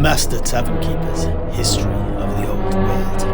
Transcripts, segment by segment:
Master Tavern Keeper's History of the Old World.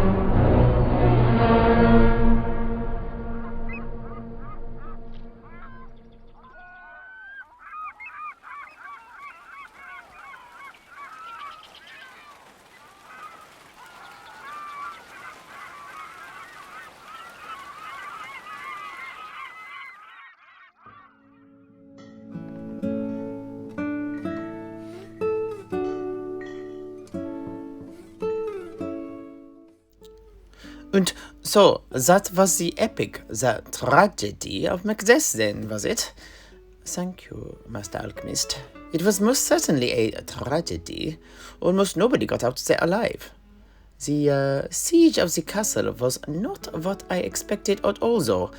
And so, that was the epic, the tragedy of Macbeth then, was it? Thank you, Master Alchemist. It was most certainly a tragedy. Almost nobody got out there alive. The siege of the castle was not what I expected at all, though.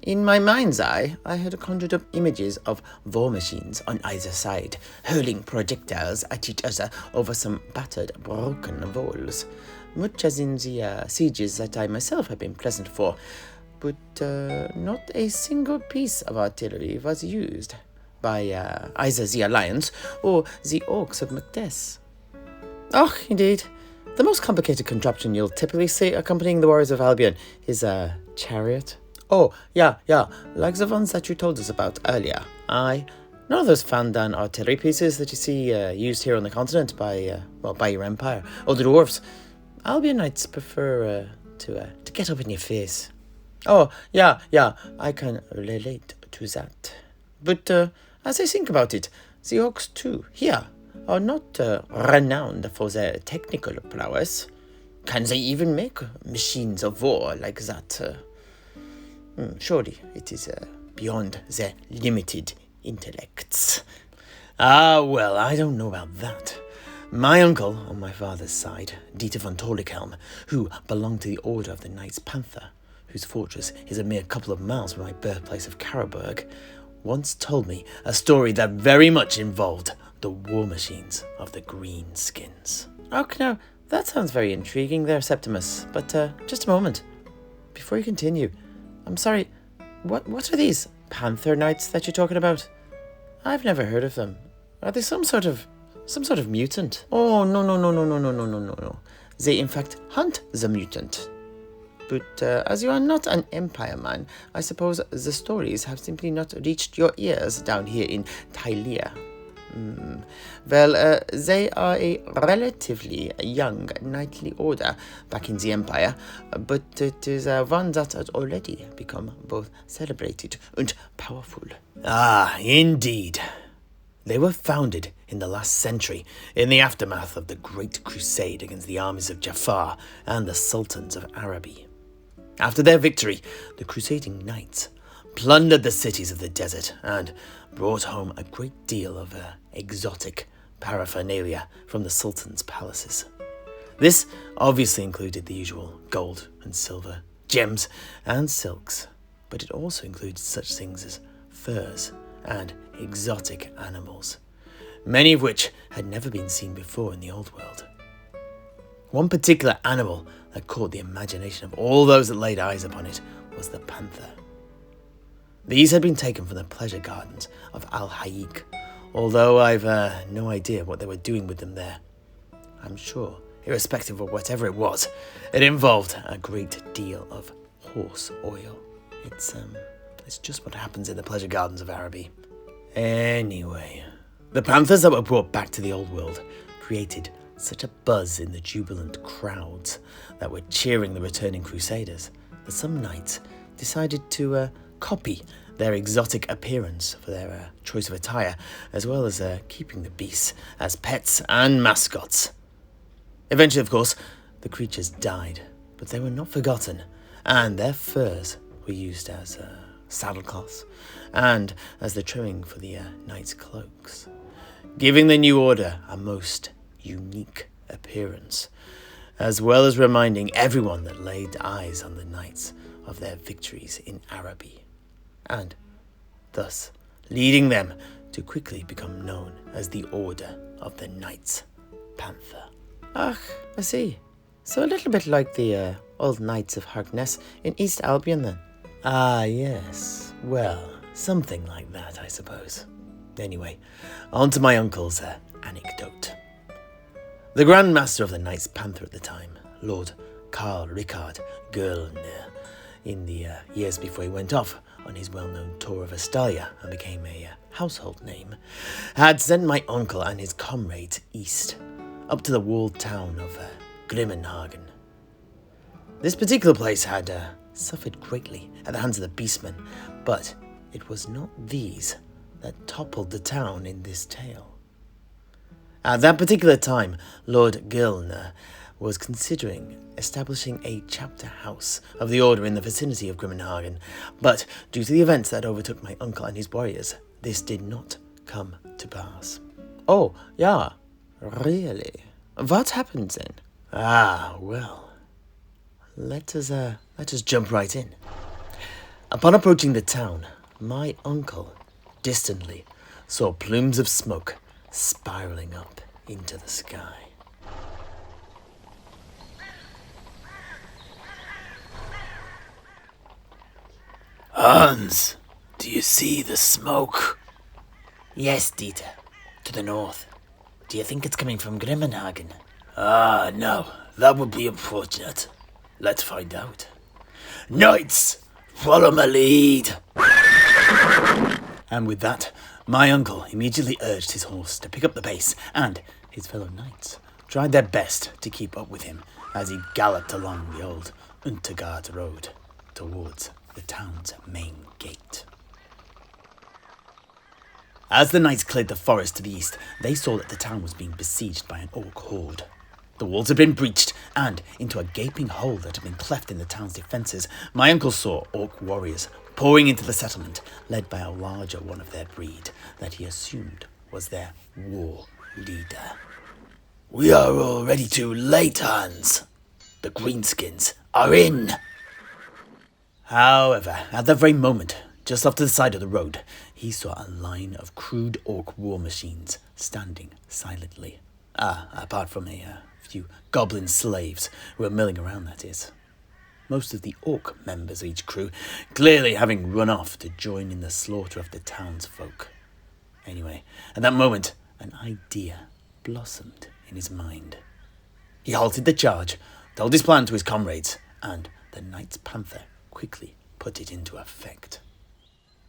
In my mind's eye, I had conjured up images of war machines on either side, hurling projectiles at each other over some battered, broken walls. Much as in the sieges that I myself have been present for, but not a single piece of artillery was used by either the Alliance or the Orcs of Macbeth. Oh, indeed. The most complicated contraption you'll typically see accompanying the warriors of Albion is a chariot. Oh, yeah, like the ones that you told us about earlier. Aye. None of those found-down artillery pieces that you see used here on the continent by your empire, or the dwarves. Albion Knights prefer to get up in your face. Oh, yeah, I can relate to that. But as I think about it, the Orcs too, here, are not renowned for their technical prowess. Can they even make machines of war like that? Surely it is beyond their limited intellects. Well, I don't know about that. My uncle, on my father's side, Dieter von Torlichhelm, who belonged to the Order of the Knights Panther, whose fortress is a mere couple of miles from my birthplace of Carroburg, once told me a story that very much involved the war machines of the Greenskins. Oh, now, that sounds very intriguing there, Septimus, but just a moment. Before you continue, I'm sorry, what are these Panther Knights that you're talking about? I've never heard of them. Are they some sort of mutant? Oh, no. They in fact hunt the mutant. But as you are not an Empire man, I suppose the stories have simply not reached your ears down here in Tilea. Well, they are a relatively young knightly order back in the Empire, but it is one that has already become both celebrated and powerful. Ah, indeed. They were founded in the last century, in the aftermath of the Great Crusade against the armies of Jafar and the Sultans of Araby. After their victory, the crusading knights plundered the cities of the desert and brought home a great deal of exotic paraphernalia from the Sultan's palaces. This obviously included the usual gold and silver, gems and silks, but it also included such things as furs and exotic animals, many of which had never been seen before in the old world. One particular animal that caught the imagination of all those that laid eyes upon it was the panther. These had been taken from the pleasure gardens of Al-Haik, although I've no idea what they were doing with them there. I'm sure, irrespective of whatever it was, it involved a great deal of horse oil. It's just what happens in the pleasure gardens of Araby. Anyway, the panthers that were brought back to the old world created such a buzz in the jubilant crowds that were cheering the returning crusaders that some knights decided to copy their exotic appearance for their choice of attire, as well as keeping the beasts as pets and mascots. Eventually, of course, the creatures died, but they were not forgotten, and their furs were used as saddlecloths and as the trimming for the knights' cloaks, giving the new order a most unique appearance, as well as reminding everyone that laid eyes on the knights of their victories in Araby, and thus leading them to quickly become known as the Order of the Knights Panther. Ah, I see. So a little bit like the old Knights of Harkness in East Albion then. Ah, yes. Well, something like that, I suppose. Anyway, on to my uncle's anecdote. The Grand Master of the Knights Panther at the time, Lord Karl Richard Gerlner, in the years before he went off on his well-known tour of Estalia and became a household name, had sent my uncle and his comrades east, up to the walled town of Grimmenhagen. This particular place had suffered greatly at the hands of the beastmen, but it was not these that toppled the town in this tale. At that particular time, Lord Gilner was considering establishing a chapter house of the order in the vicinity of Grimmenhagen, but due to the events that overtook my uncle and his warriors, this did not come to pass. Oh, yeah, really? What happened then? Well, let us jump right in. Upon approaching the town, my uncle distantly saw plumes of smoke spiraling up into the sky. Hans, do you see the smoke? Yes, Dieter. To the north. Do you think it's coming from Grimmenhagen? No. That would be unfortunate. Let's find out. Knights, follow my lead. And with that, my uncle immediately urged his horse to pick up the pace, and his fellow knights tried their best to keep up with him as he galloped along the old Untergard road towards the town's main gate. As the knights cleared the forest to the east, they saw that the town was being besieged by an orc horde. The walls had been breached, and into a gaping hole that had been cleft in the town's defences, my uncle saw orc warriors pouring into the settlement, led by a larger one of their breed that he assumed was their war leader. We are already too late, Hans. The greenskins are in. However, at that very moment, just off to the side of the road, he saw a line of crude orc war machines standing silently. Apart from a few goblin slaves who were milling around, that is. Most of the orc members of each crew clearly having run off to join in the slaughter of the townsfolk. Anyway, at that moment, an idea blossomed in his mind. He halted the charge, told his plan to his comrades, and the Knights Panther quickly put it into effect.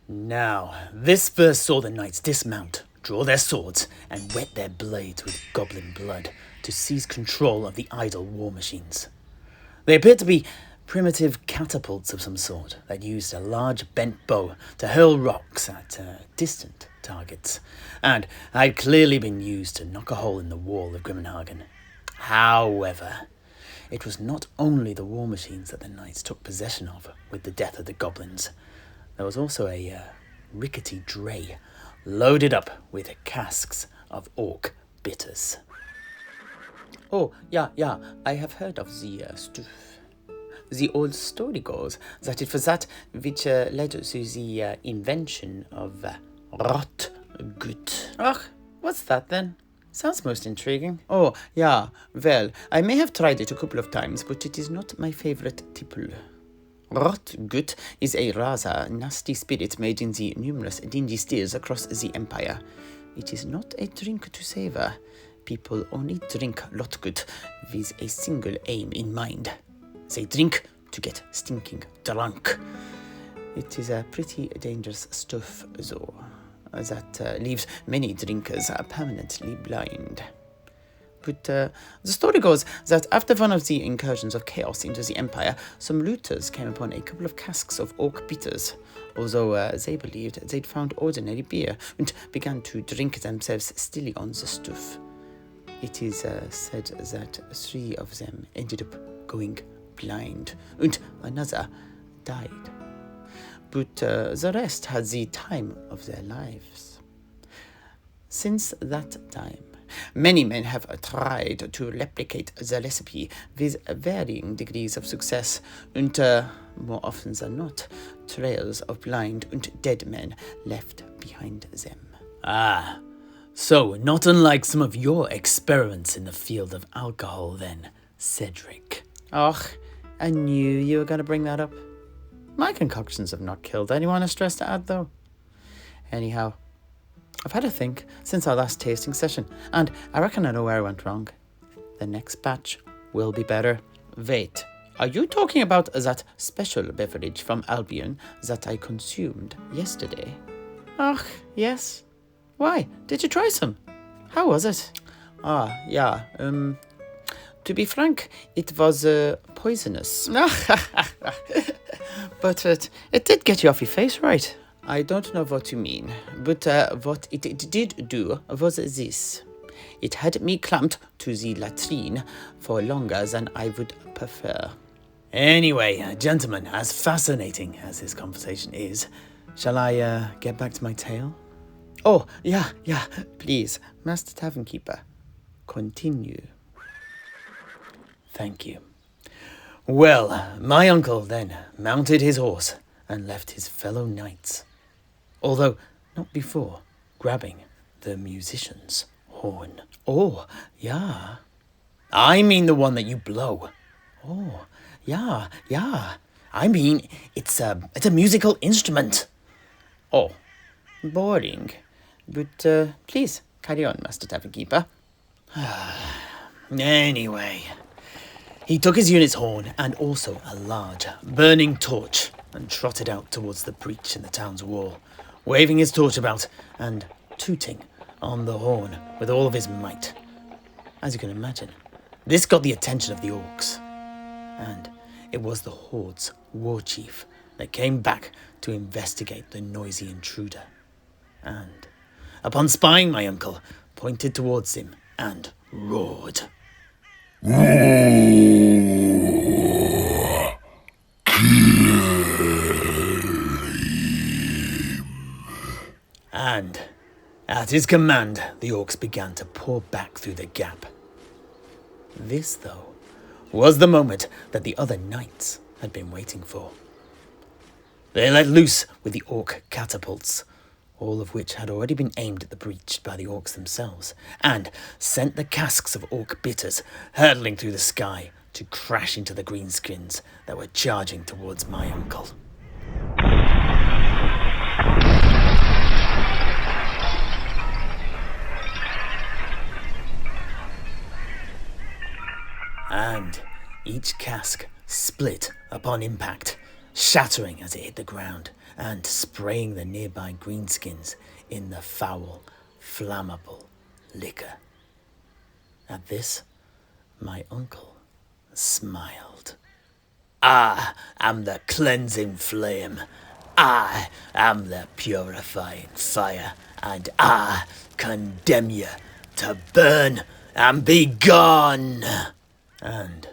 Now, this first saw the knights dismount, draw their swords, and wet their blades with goblin blood to seize control of the idle war machines. They appeared to be primitive catapults of some sort that used a large bent bow to hurl rocks at distant targets, and had clearly been used to knock a hole in the wall of Grimmenhagen. However, it was not only the war machines that the knights took possession of with the death of the goblins. There was also a rickety dray loaded up with casks of orc bitters. Oh, yeah, I have heard of the stuff. The old story goes that it was that which led to the invention of Rotgut. Ach, what's that then? Sounds most intriguing. Oh, yeah, well, I may have tried it a couple of times, but it is not my favourite tipple. Rotgut is a rather nasty spirit made in the numerous dingy stills across the empire. It is not a drink to savour. People only drink Rotgut with a single aim in mind. They drink to get stinking drunk. It is a pretty dangerous stuff, though, that leaves many drinkers permanently blind. But the story goes that after one of the incursions of chaos into the empire, some looters came upon a couple of casks of orc bitters, although they believed they'd found ordinary beer and began to drink themselves stilly on the stuff. It is said that 3 of them ended up going blind, and another died. But the rest had the time of their lives. Since that time, many men have tried to replicate the recipe with varying degrees of success, and more often than not, trails of blind and dead men left behind them. So not unlike some of your experiments in the field of alcohol then, Sedrik. Och, I knew you were going to bring that up. My concoctions have not killed anyone, a stress to add, though. Anyhow, I've had a think since our last tasting session, and I reckon I know where I went wrong. The next batch will be better. Wait, are you talking about that special beverage from Albion that I consumed yesterday? Ach, yes. Why? Did you try some? How was it? Yeah. To be frank, it was poisonous. But it did get you off your face, right? I don't know what you mean, but what it did do was this. It had me clamped to the latrine for longer than I would prefer. Anyway, gentlemen, as fascinating as this conversation is, shall I get back to my tale? Oh, yeah, please, Master Tavern Keeper, continue. Thank you. Well, my uncle then mounted his horse and left his fellow knights, although not before grabbing the musician's horn. Oh, yeah. I mean the one that you blow. Oh, yeah. I mean, it's a musical instrument. Oh, boring. But please, carry on, Master Tavern Keeper. Anyway, he took his unit's horn and also a large, burning torch and trotted out towards the breach in the town's wall, waving his torch about and tooting on the horn with all of his might. As you can imagine, this got the attention of the orcs, and it was the Horde's war chief that came back to investigate the noisy intruder, and, upon spying my uncle, pointed towards him and roared. And, at his command, the orcs began to pour back through the gap. This, though, was the moment that the other knights had been waiting for. They let loose with the orc catapults, all of which had already been aimed at the breach by the orcs themselves, and sent the casks of orc bitters hurtling through the sky to crash into the greenskins that were charging towards my uncle. And each cask split upon impact, shattering as it hit the ground and spraying the nearby greenskins in the foul, flammable liquor. At this, my uncle smiled. I am the cleansing flame. I am the purifying fire, and I condemn you to burn and be gone. And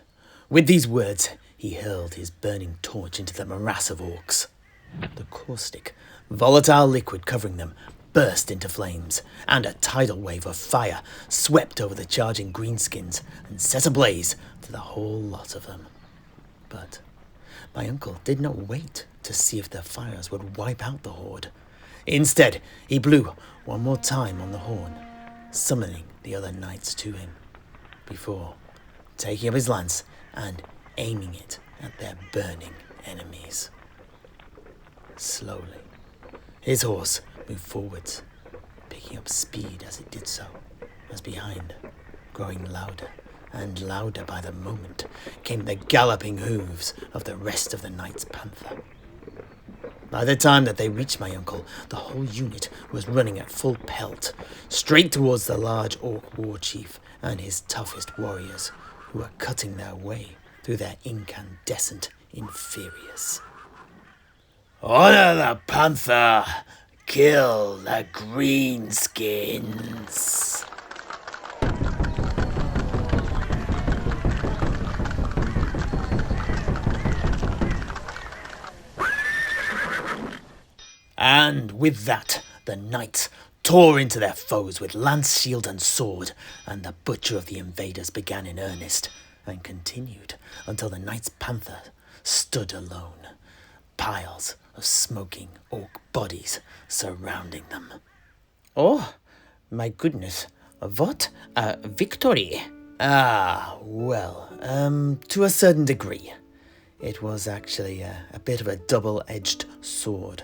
with these words, he hurled his burning torch into the morass of orcs. The caustic, volatile liquid covering them burst into flames, and a tidal wave of fire swept over the charging greenskins and set ablaze to the whole lot of them. But my uncle did not wait to see if the fires would wipe out the horde. Instead, he blew one more time on the horn, summoning the other knights to him, before taking up his lance and aiming it at their burning enemies. Slowly, his horse moved forwards, picking up speed as it did so, as behind, growing louder and louder by the moment, came the galloping hooves of the rest of the Knights Panther. By the time that they reached my uncle, the whole unit was running at full pelt, straight towards the large orc war chief and his toughest warriors, who were cutting their way through their incandescent inferiors. Honor the Panther! Kill the greenskins! And with that, the knights tore into their foes with lance, shield, and sword, and the butcher of the invaders began in earnest, and continued until the Knights Panther stood alone, piles of smoking orc bodies surrounding them. Oh, my goodness, what a victory! Well, to a certain degree. It was actually a bit of a double-edged sword,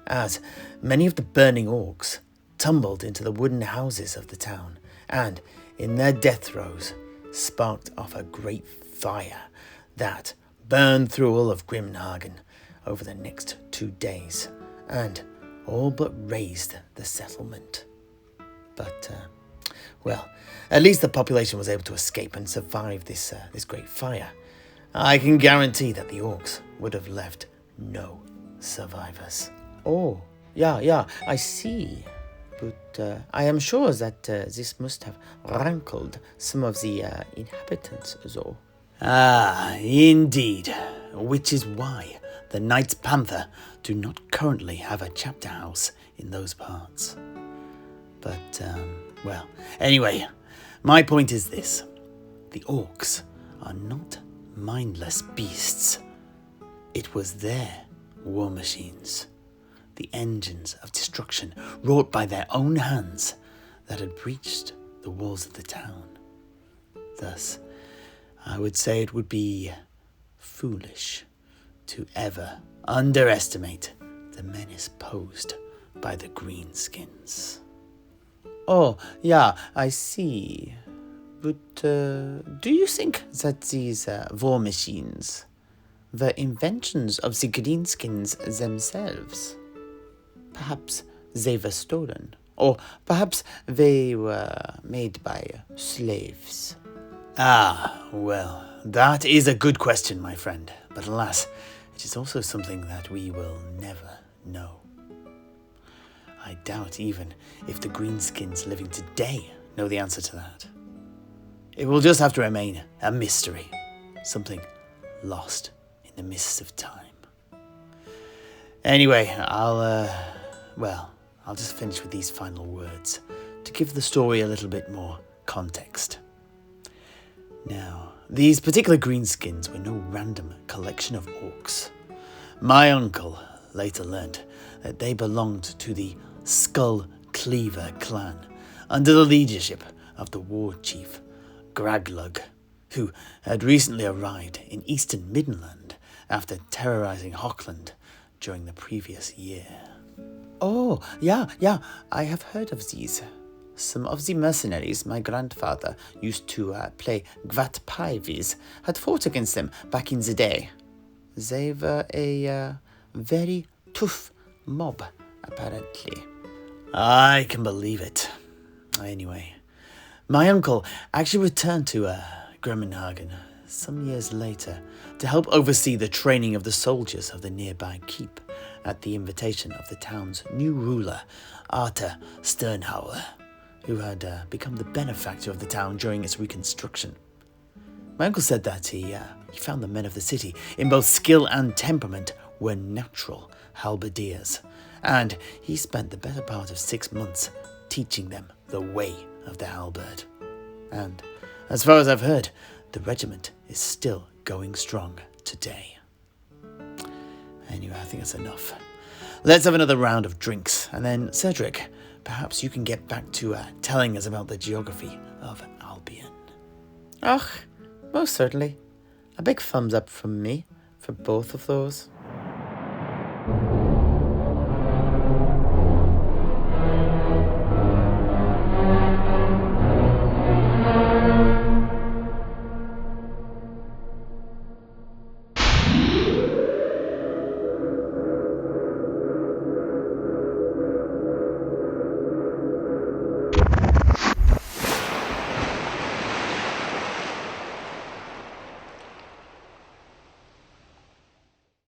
as many of the burning orcs tumbled into the wooden houses of the town, and, in their death throes, sparked off a great fire that burned through all of Grimhagen over the next 2 days, and all but razed the settlement. But, well, at least the population was able to escape and survive this great fire. I can guarantee that the orcs would have left no survivors. Oh, yeah, I see. But I am sure that this must have rankled some of the inhabitants, though. Ah, indeed. Which is why the Knights Panther do not currently have a chapter house in those parts. But, well, anyway, my point is this. The orcs are not mindless beasts. It was their war machines, the engines of destruction wrought by their own hands, that had breached the walls of the town. Thus, I would say it would be foolish to ever underestimate the menace posed by the greenskins. Oh, yeah, I see. But do you think that these war machines were inventions of the greenskins themselves? Perhaps they were stolen, or perhaps they were made by slaves. Ah, well, that is a good question, my friend. But alas, it is also something that we will never know. I doubt even if the greenskins living today know the answer to that. It will just have to remain a mystery, something lost in the mists of time. Anyway, I'll just finish with these final words to give the story a little bit more context. Now, these particular greenskins were no random collection of orcs. My uncle later learned that they belonged to the Skull Cleaver clan, under the leadership of the war chief Graglug, who had recently arrived in eastern Midland after terrorizing Hochland during the previous year. Oh, yeah, I have heard of these. Some of the mercenaries my grandfather used to play Gvatpai with had fought against them back in the day. They were a very tough mob, apparently. I can believe it. Anyway, my uncle actually returned to Grimhagen some years later to help oversee the training of the soldiers of the nearby keep at the invitation of the town's new ruler, Arthur Sternhauer, who had become the benefactor of the town during its reconstruction. My uncle said that he found the men of the city, in both skill and temperament, were natural halberdiers, and he spent the better part of 6 months teaching them the way of the halberd. And, as far as I've heard, the regiment is still going strong today. Anyway, I think that's enough. Let's have another round of drinks, and then, Sedrik, perhaps you can get back to telling us about the geography of Albion. Oh, most certainly. A big thumbs up from me for both of those.